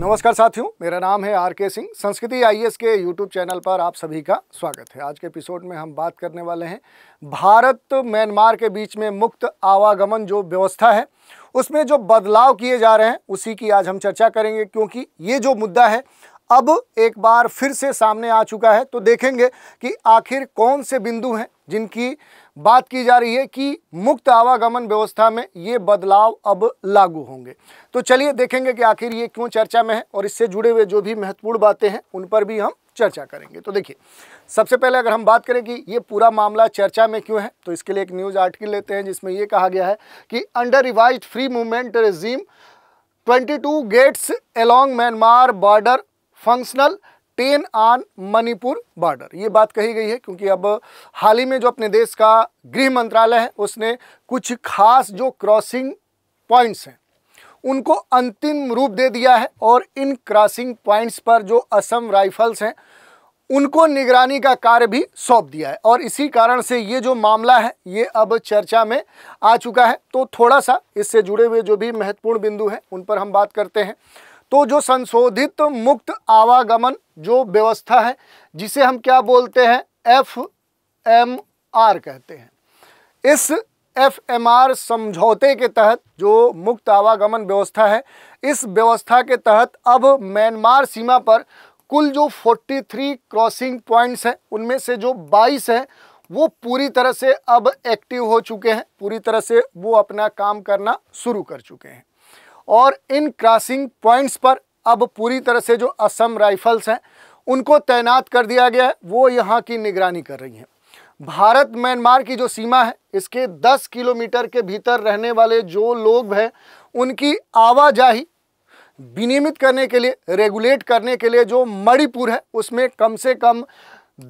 नमस्कार साथियों, मेरा नाम है आर.के. सिंह। संस्कृति आईएएस के यूट्यूब चैनल पर आप सभी का स्वागत है। आज के एपिसोड में हम बात करने वाले हैं भारत म्यांमार के बीच में मुक्त आवागमन जो व्यवस्था है उसमें जो बदलाव किए जा रहे हैं उसी की आज हम चर्चा करेंगे, क्योंकि ये जो मुद्दा है अब एक बार फिर से सामने आ चुका है। तो देखेंगे कि आखिर कौन से बिंदु हैं जिनकी बात की जा रही है कि मुक्त आवागमन व्यवस्था में ये बदलाव अब लागू होंगे। तो चलिए देखेंगे कि आखिर ये क्यों चर्चा में है और इससे जुड़े हुए जो भी महत्वपूर्ण बातें हैं उन पर भी हम चर्चा करेंगे। तो देखिए, सबसे पहले अगर हम बात करें कि ये पूरा मामला चर्चा में क्यों है, तो इसके लिए एक न्यूज़ आर्टिकल लेते हैं जिसमें ये कहा गया है कि under revised free movement regime 22 gates along Myanmar border functional 10 on Manipur border. ये बात कही गई है क्योंकि अब हाल ही में जो अपने देश का गृह मंत्रालय है उसने कुछ खास जो क्रॉसिंग पॉइंट्स हैं उनको अंतिम रूप दे दिया है और इन क्रॉसिंग पॉइंट्स पर जो असम राइफल्स हैं उनको निगरानी का कार्य भी सौंप दिया है और इसी कारण से ये जो मामला है ये अब चर्चा में आ चुका है। तो थोड़ा सा इससे जुड़े हुए जो भी महत्वपूर्ण बिंदु हैं उन पर हम बात करते हैं। तो जो संशोधित मुक्त आवागमन जो व्यवस्था है जिसे हम क्या बोलते हैं, FMR कहते हैं, इस FMR समझौते के तहत जो मुक्त आवागमन व्यवस्था है, इस व्यवस्था के तहत अब म्यांमार सीमा पर कुल जो 43 क्रॉसिंग पॉइंट्स हैं उनमें से जो 22 हैं वो पूरी तरह से अब एक्टिव हो चुके हैं, पूरी तरह से वो अपना काम करना शुरू कर चुके हैं और इन क्रॉसिंग पॉइंट्स पर अब पूरी तरह से जो असम राइफल्स हैं उनको तैनात कर दिया गया है, वो यहाँ की निगरानी कर रही हैं। भारत म्यांमार की जो सीमा है इसके 10 किलोमीटर के भीतर रहने वाले जो लोग हैं उनकी आवाजाही विनियमित करने के लिए, रेगुलेट करने के लिए जो मणिपुर है उसमें कम से कम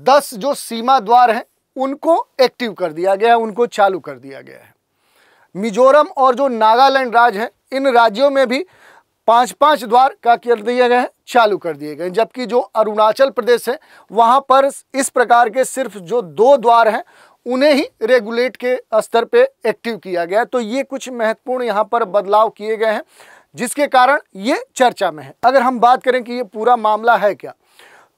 10 जो सीमा द्वार हैं उनको एक्टिव कर दिया गया है, उनको चालू कर दिया गया है। मिजोरम और जो नागालैंड राज्य है इन राज्यों में भी 5-5 द्वार का कर दिए गए हैं, चालू कर दिए गए, जबकि जो अरुणाचल प्रदेश है वहाँ पर इस प्रकार के सिर्फ जो 2 द्वार हैं उन्हें ही रेगुलेट के स्तर पे एक्टिव किया गया है। तो ये कुछ महत्वपूर्ण यहाँ पर बदलाव किए गए हैं जिसके कारण ये चर्चा में है। अगर हम बात करें कि ये पूरा मामला है क्या,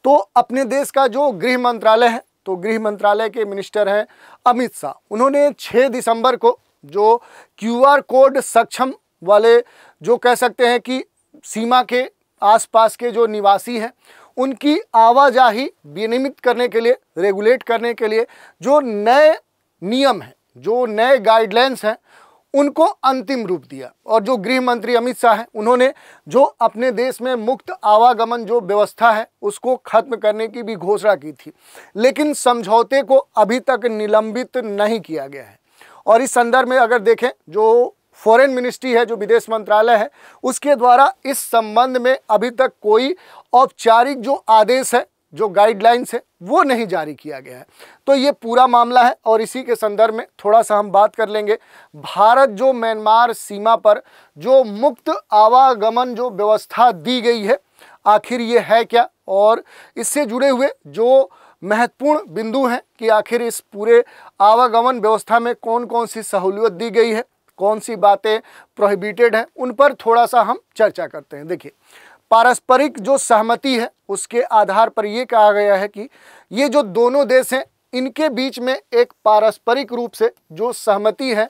तो अपने देश का जो गृह मंत्रालय है, तो गृह मंत्रालय के मिनिस्टर हैं अमित शाह, उन्होंने 6 दिसंबर को जो QR कोड सक्षम वाले जो कह सकते हैं कि सीमा के आसपास के जो निवासी हैं उनकी आवाजाही विनियमित करने के लिए, रेगुलेट करने के लिए जो नए नियम हैं, जो नए गाइडलाइंस हैं उनको अंतिम रूप दिया। और जो गृह मंत्री अमित शाह हैं उन्होंने जो अपने देश में मुक्त आवागमन जो व्यवस्था है उसको खत्म करने की भी घोषणा की थी, लेकिन समझौते को अभी तक निलंबित नहीं किया गया है। और इस संदर्भ में अगर देखें, जो फॉरेन मिनिस्ट्री है, जो विदेश मंत्रालय है, उसके द्वारा इस संबंध में अभी तक कोई औपचारिक जो आदेश है, जो गाइडलाइंस है वो नहीं जारी किया गया है। तो ये पूरा मामला है और इसी के संदर्भ में थोड़ा सा हम बात कर लेंगे। भारत जो म्यांमार सीमा पर जो मुक्त आवागमन जो व्यवस्था दी गई है आखिर ये है क्या, और इससे जुड़े हुए जो महत्वपूर्ण बिंदु हैं कि आखिर इस पूरे आवागमन व्यवस्था में कौन कौन सी सहूलियत दी गई है, कौन सी बातें प्रोहिबिटेड हैं, उन पर थोड़ा सा हम चर्चा करते हैं। देखिए, पारस्परिक जो सहमति है उसके आधार पर ये कहा गया है कि ये जो दोनों देश हैं इनके बीच में एक पारस्परिक रूप से जो सहमति है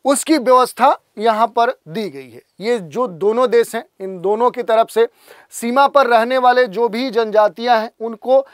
उसकी व्यवस्था यहाँ पर दी गई है। ये जो दोनों देश हैं इन दोनों की तरफ से सीमा पर रहने वाले जो भी जनजातियाँ हैं उनको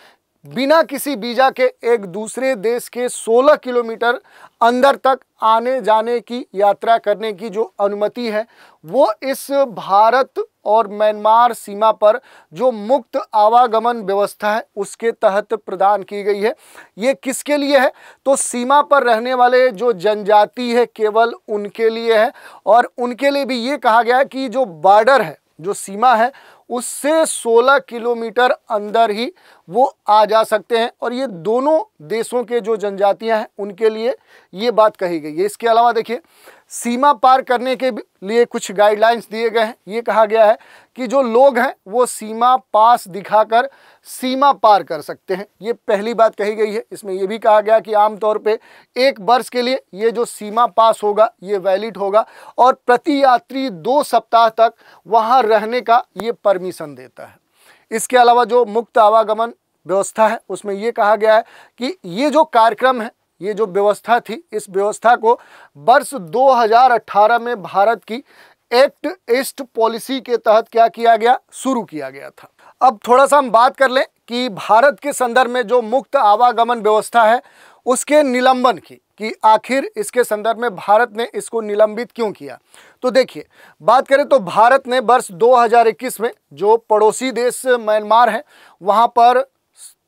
बिना किसी वीज़ा के एक दूसरे देश के 16 किलोमीटर अंदर तक आने जाने की, यात्रा करने की जो अनुमति है वो इस भारत और म्यांमार सीमा पर जो मुक्त आवागमन व्यवस्था है उसके तहत प्रदान की गई है। ये किसके लिए है, तो सीमा पर रहने वाले जो जनजाति है केवल उनके लिए है और उनके लिए भी ये कहा गया है कि जो बॉर्डर है, जो सीमा है उससे 16 किलोमीटर अंदर ही वो आ जा सकते हैं। और ये दोनों देशों के जो जनजातियां हैं उनके लिए ये बात कही गई है। इसके अलावा देखिए, सीमा पार करने के लिए कुछ गाइडलाइंस दिए गए हैं। ये कहा गया है कि जो लोग हैं वो सीमा पास दिखाकर सीमा पार कर सकते हैं। ये पहली बात कही गई है। इसमें यह भी कहा गया कि आमतौर पे 1 वर्ष के लिए ये जो सीमा पास होगा ये वैलिड होगा और प्रति यात्री 2 सप्ताह तक वहाँ रहने का ये परमिशन देता है। इसके अलावा जो मुक्त आवागमन व्यवस्था है उसमें ये कहा गया है कि ये जो कार्यक्रम है, ये जो व्यवस्था थी, इस व्यवस्था को वर्ष 2018 में भारत की एक्ट ईस्ट पॉलिसी के तहत क्या किया गया, शुरू किया गया था। अब थोड़ा सा हम बात कर लें कि भारत के संदर्भ में जो मुक्त आवागमन व्यवस्था है उसके निलंबन की, कि आखिर इसके संदर्भ में भारत ने इसको निलंबित क्यों किया। तो देखिए, बात करें तो भारत ने वर्ष 2021 में जो पड़ोसी देश म्यांमार है वहाँ पर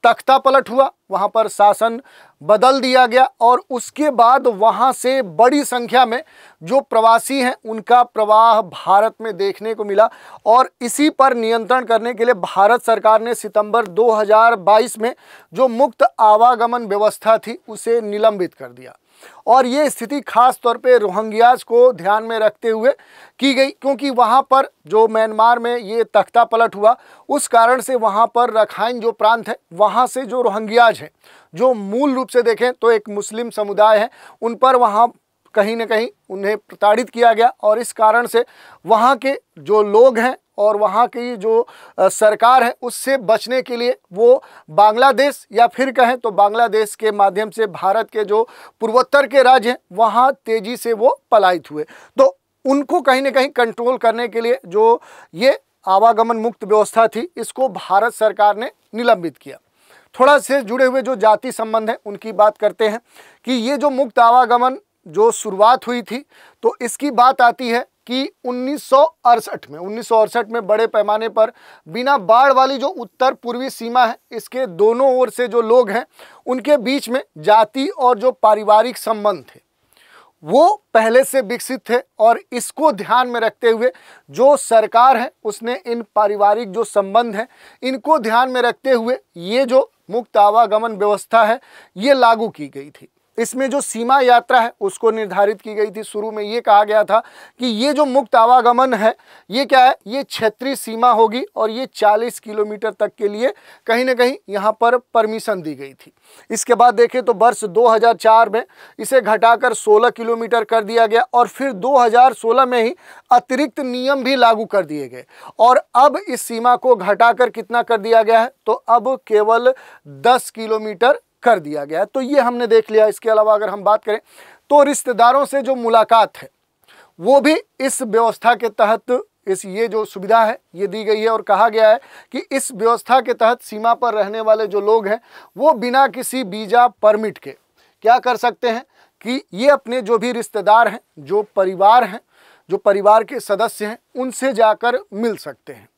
तख्ता पलट हुआ, वहाँ पर शासन बदल दिया गया और उसके बाद वहाँ से बड़ी संख्या में जो प्रवासी हैं उनका प्रवाह भारत में देखने को मिला। और इसी पर नियंत्रण करने के लिए भारत सरकार ने सितंबर 2022 में जो मुक्त आवागमन व्यवस्था थी उसे निलंबित कर दिया। और ये स्थिति खास तौर पे रोहिंग्याज को ध्यान में रखते हुए की गई, क्योंकि वहाँ पर जो म्यांमार में ये तख्ता पलट हुआ उस कारण से वहाँ पर रखाइन जो प्रांत है वहाँ से जो रोहिंग्याज हैं, जो मूल रूप से देखें तो एक मुस्लिम समुदाय है, उन पर वहाँ कहीं न कहीं उन्हें प्रताड़ित किया गया। और इस कारण से वहाँ के जो लोग हैं और वहाँ की जो सरकार है उससे बचने के लिए वो बांग्लादेश या फिर कहें तो बांग्लादेश के माध्यम से भारत के जो पूर्वोत्तर के राज्य हैं वहाँ तेज़ी से वो पलायित हुए। तो उनको कहीं न कहीं कंट्रोल करने के लिए जो ये आवागमन मुक्त व्यवस्था थी इसको भारत सरकार ने निलंबित किया। थोड़ा से जुड़े हुए जो जाति संबंध हैं उनकी बात करते हैं कि ये जो मुक्त आवागमन जो शुरुआत हुई थी तो इसकी बात आती है कि 1968 में बड़े पैमाने पर बिना बाढ़ वाली जो उत्तर पूर्वी सीमा है इसके दोनों ओर से जो लोग हैं उनके बीच में जाति और जो पारिवारिक संबंध थे वो पहले से विकसित थे। और इसको ध्यान में रखते हुए जो सरकार है उसने इन पारिवारिक जो संबंध हैं इनको ध्यान में रखते हुए ये जो मुक्त आवागमन व्यवस्था है ये लागू की गई थी। इसमें जो सीमा यात्रा है उसको निर्धारित की गई थी। शुरू में ये कहा गया था कि ये जो मुक्त आवागमन है ये क्या है, ये क्षेत्रीय सीमा होगी और ये 40 किलोमीटर तक के लिए कहीं ना कहीं यहाँ पर परमिशन दी गई थी। इसके बाद देखें तो वर्ष 2004 में इसे घटाकर 16 किलोमीटर कर दिया गया और फिर 2016 में ही अतिरिक्त नियम भी लागू कर दिए गए और अब इस सीमा को घटाकर कितना कर दिया गया है, तो अब केवल 10 किलोमीटर कर दिया गया है। तो ये हमने देख लिया। इसके अलावा अगर हम बात करें तो रिश्तेदारों से जो मुलाकात है वो भी इस व्यवस्था के तहत ये जो सुविधा है ये दी गई है और कहा गया है कि इस व्यवस्था के तहत सीमा पर रहने वाले जो लोग हैं वो बिना किसी वीज़ा परमिट के क्या कर सकते हैं कि ये अपने जो भी रिश्तेदार हैं, जो परिवार हैं, जो परिवार के सदस्य हैं उनसे जाकर मिल सकते हैं।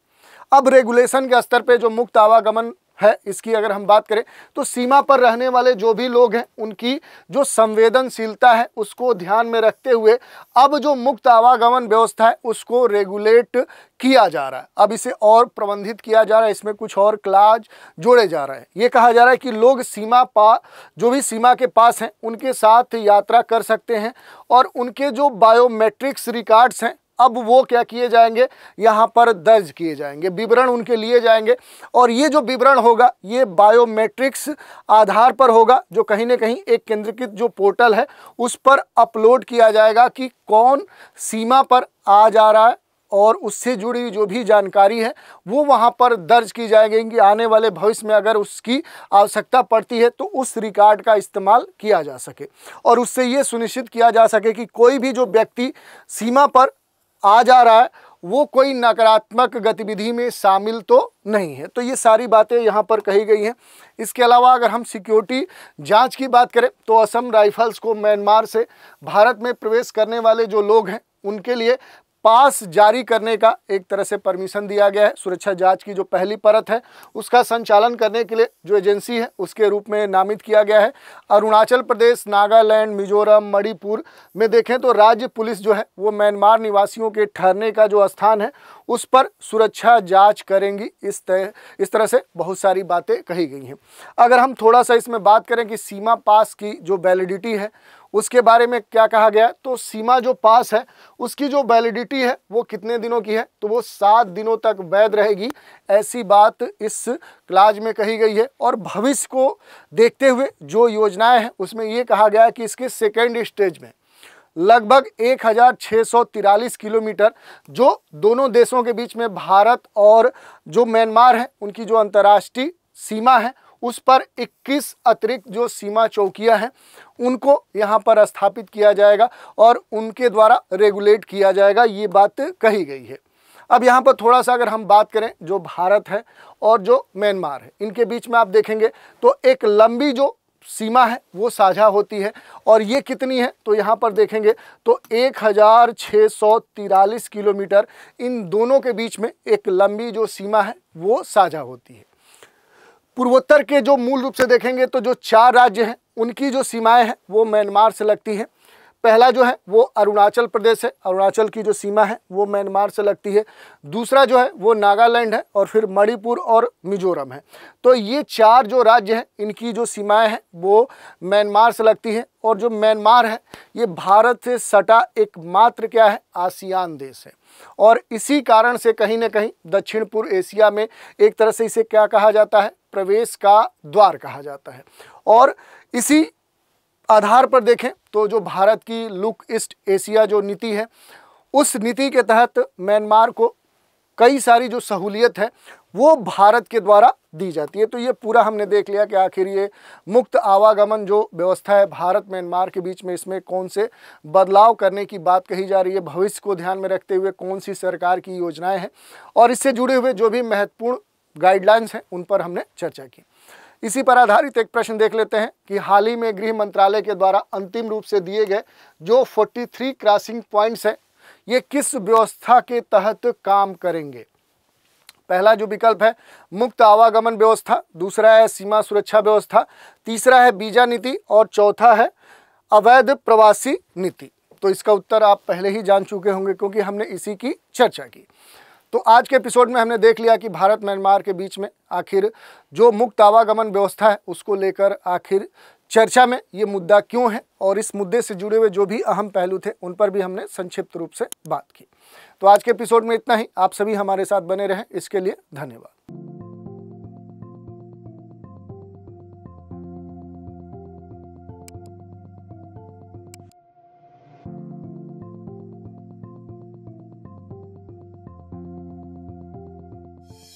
अब रेगुलेशन के स्तर पे जो मुक्त आवागमन है इसकी अगर हम बात करें तो सीमा पर रहने वाले जो भी लोग हैं उनकी जो संवेदनशीलता है उसको ध्यान में रखते हुए अब जो मुक्त आवागमन व्यवस्था है उसको रेगुलेट किया जा रहा है। अब इसे और प्रबंधित किया जा रहा है, इसमें कुछ और क्लाज जोड़े जा रहे हैं। ये कहा जा रहा है कि लोग जो भी सीमा के पास हैं उनके साथ यात्रा कर सकते हैं और उनके जो बायोमेट्रिक्स रिकॉर्ड्स हैं अब वो क्या किए जाएंगे, यहाँ पर दर्ज किए जाएंगे, विवरण उनके लिए जाएंगे और ये जो विवरण होगा ये बायोमेट्रिक्स आधार पर होगा जो कहीं ना कहीं एक केंद्रीकृत जो पोर्टल है उस पर अपलोड किया जाएगा कि कौन सीमा पर आ जा रहा है और उससे जुड़ी जो भी जानकारी है वो वहाँ पर दर्ज की जाएगी कि आने वाले भविष्य में अगर उसकी आवश्यकता पड़ती है तो उस रिकॉर्ड का इस्तेमाल किया जा सके और उससे ये सुनिश्चित किया जा सके कि कोई भी जो व्यक्ति सीमा पर आ जा रहा है वो कोई नकारात्मक गतिविधि में शामिल तो नहीं है। तो ये सारी बातें यहाँ पर कही गई हैं। इसके अलावा अगर हम सिक्योरिटी जांच की बात करें तो असम राइफल्स को म्यांमार से भारत में प्रवेश करने वाले जो लोग हैं उनके लिए पास जारी करने का एक तरह से परमिशन दिया गया है। सुरक्षा जांच की जो पहली परत है उसका संचालन करने के लिए जो एजेंसी है उसके रूप में नामित किया गया है। अरुणाचल प्रदेश, नागालैंड, मिजोरम, मणिपुर में देखें तो राज्य पुलिस जो है वो म्यांमार निवासियों के ठहरने का जो स्थान है उस पर सुरक्षा जांच करेंगी। इस तरह से बहुत सारी बातें कही गई हैं। अगर हम थोड़ा सा इसमें बात करें कि सीमा पास की जो वैलिडिटी है उसके बारे में क्या कहा गया, तो सीमा जो पास है उसकी जो वैलिडिटी है वो कितने दिनों की है, तो वो 7 दिनों तक वैध रहेगी, ऐसी बात इस क्लाज में कही गई है। और भविष्य को देखते हुए जो योजनाएं हैं उसमें ये कहा गया है कि इसके सेकेंड स्टेज में लगभग 1643 किलोमीटर जो दोनों देशों के बीच में भारत और जो म्यांमार है उनकी जो अंतर्राष्ट्रीय सीमा है उस पर 21 अतिरिक्त जो सीमा चौकियां हैं उनको यहाँ पर स्थापित किया जाएगा और उनके द्वारा रेगुलेट किया जाएगा, ये बात कही गई है। अब यहाँ पर थोड़ा सा अगर हम बात करें जो भारत है और जो म्यांमार है इनके बीच में आप देखेंगे तो एक लंबी जो सीमा है वो साझा होती है और ये कितनी है, तो यहाँ पर देखेंगे तो 1643 किलोमीटर इन दोनों के बीच में एक लंबी जो सीमा है वो साझा होती है। पूर्वोत्तर के जो मूल रूप से देखेंगे तो जो 4 राज्य हैं उनकी जो सीमाएं हैं वो म्यांमार से लगती हैं। पहला जो है वो अरुणाचल प्रदेश है, अरुणाचल की जो सीमा है वो म्यांमार से लगती है। दूसरा जो है वो नागालैंड है और फिर मणिपुर और मिजोरम है। तो ये 4 जो राज्य हैं इनकी जो सीमाएं हैं वो म्यांमार से लगती है और जो म्यांमार है ये भारत से सटा एकमात्र क्या है, आसियान देश है। और इसी कारण से कहीं ना कहीं दक्षिण पूर्व एशिया में एक तरह से इसे क्या कहा जाता है, प्रवेश का द्वार कहा जाता है। और इसी आधार पर देखें तो जो भारत की लुक ईस्ट एशिया जो नीति है उस नीति के तहत म्यांमार को कई सारी जो सहूलियत है वो भारत के द्वारा दी जाती है। तो ये पूरा हमने देख लिया कि आखिर ये मुक्त आवागमन जो व्यवस्था है भारत म्यांमार के बीच में इसमें कौन से बदलाव करने की बात कही जा रही है, भविष्य को ध्यान में रखते हुए कौन सी सरकार की योजनाएं हैं और इससे जुड़े हुए जो भी महत्वपूर्ण गाइडलाइंस हैं उन पर हमने चर्चा की। इसी पर आधारित एक प्रश्न देख लेते हैं कि हाल ही में गृह मंत्रालय के द्वारा अंतिम रूप से दिए गए जो 43 क्रॉसिंग पॉइंट्स हैं ये किस व्यवस्था के तहत काम करेंगे। पहला जो विकल्प है मुक्त आवागमन व्यवस्था, दूसरा है सीमा सुरक्षा व्यवस्था, तीसरा है वीजा नीति और चौथा है अवैध प्रवासी नीति। तो इसका उत्तर आप पहले ही जान चुके होंगे क्योंकि हमने इसी की चर्चा की। तो आज के एपिसोड में हमने देख लिया कि भारत म्यांमार के बीच में आखिर जो मुक्त आवागमन व्यवस्था है उसको लेकर आखिर चर्चा में ये मुद्दा क्यों है और इस मुद्दे से जुड़े हुए जो भी अहम पहलू थे उन पर भी हमने संक्षिप्त रूप से बात की। तो आज के एपिसोड में इतना ही। आप सभी हमारे साथ बने रहें, इसके लिए धन्यवाद।